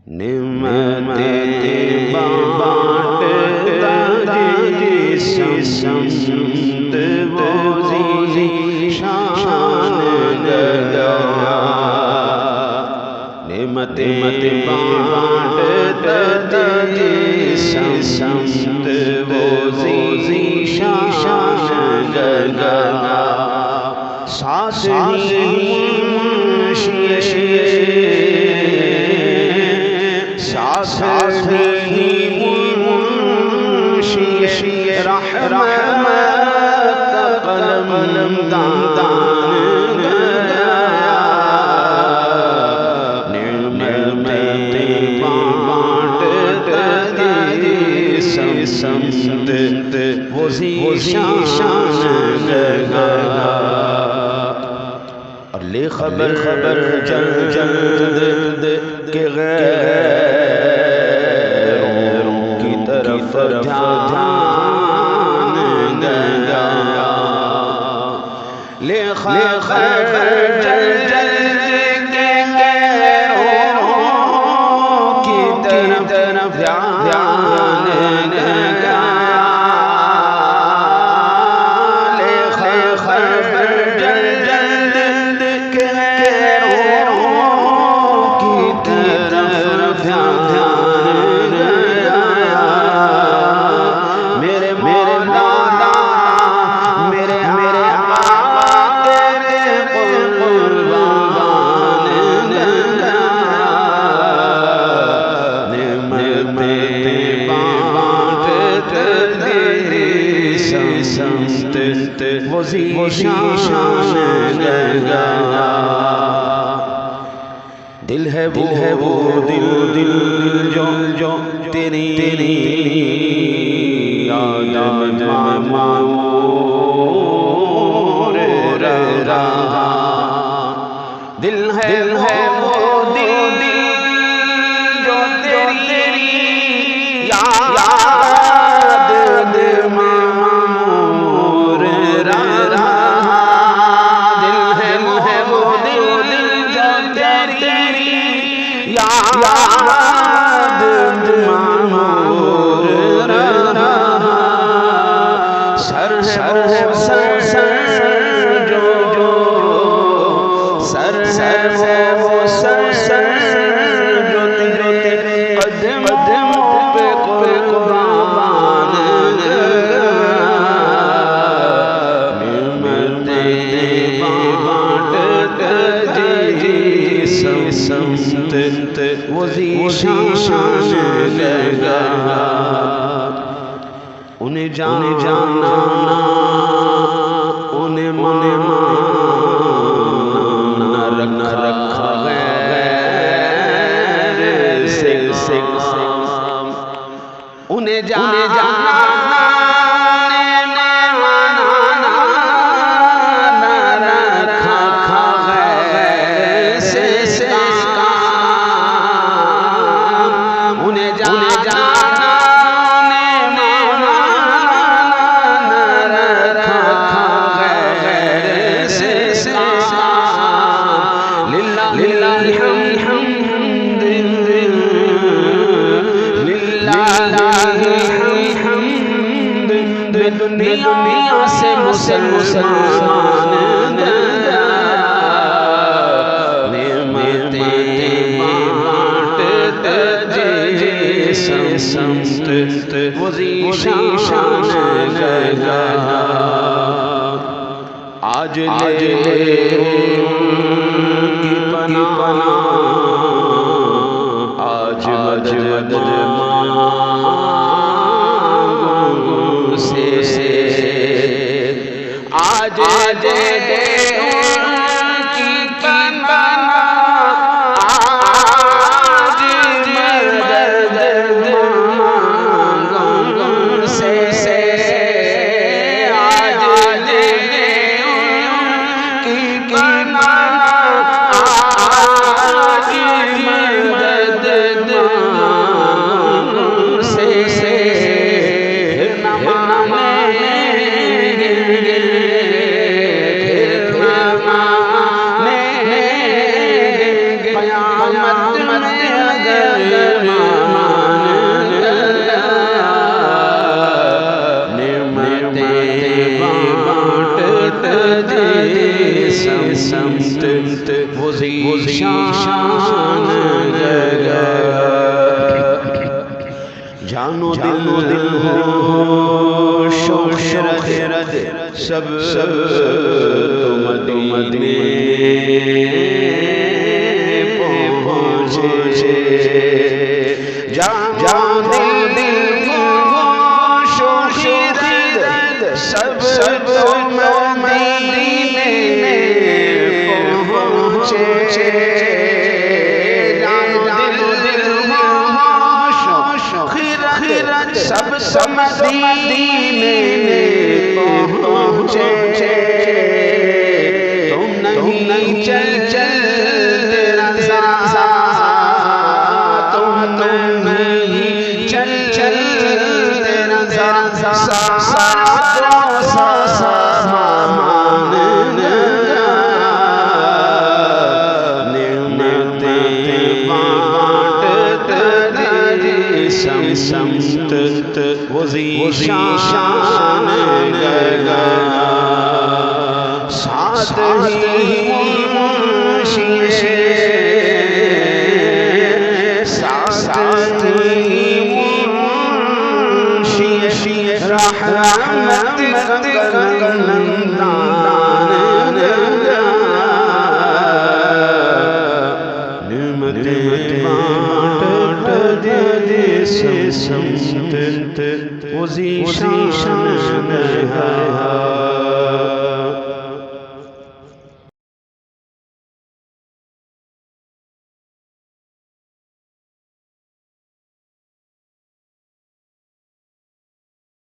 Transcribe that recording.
نعمتیں بانٹتا جس سمت وہ ذیشان گیا نعمتیں بانٹتا جس سمت وہ ذیشان گیا ساتھ ہی منشی رحمت قلم دان گیا نعمتیں بانٹتا جس سمت وہ ذیشان گیا اور لے خبر جلد کہ غیروں کی طرف دھیان گیا لے خبر جلد کہ غیروں کی طرف دھیان گیا لے خبر جلد کہ غیروں کی طرف دھیان گیا میرے مولا میرے آقا تیرے قربان گیا نعمتیں بانٹتا جس سمت وہ ذیشان گیا دل ہے وہ دل جو تیری یاد معمور رہا دل ہے وہ دل جو تیری یاد معمور رہا دل ہے وہ دل جو تیری یاد معمور رہا سر جو سر جو تیرے قدموں پہ قربان گیا نعمتیں بانٹتا جس سمت وہ ذیشان گیا انہیں جانا انہیں مانا نہ رکھا غیر سے انہیں جانا دنیا سے مسلمان گیا نعمتیں بانٹتا جس سمت وہ ذیشان گیا آج لے کی پناہ آج مجد آج دے کی پناہ آج مدد مانگوں سے آج دے کی پناہ آج مدد مانگوں شان گیا جانو دل ہو شوق رد سب مدینے پہنچے جانو دل ہو شوق رد سب مدینے پہنچے سب مدینے پہنچے تم نہیں چل تیرا تم نہیں چل تیرا سامان نعمتیں بانٹ سمت شان گیا ساتھ ہی منشی ساتھ ہی منشی رحمت قلمدان نعمت بانٹ دے سمت شان گیا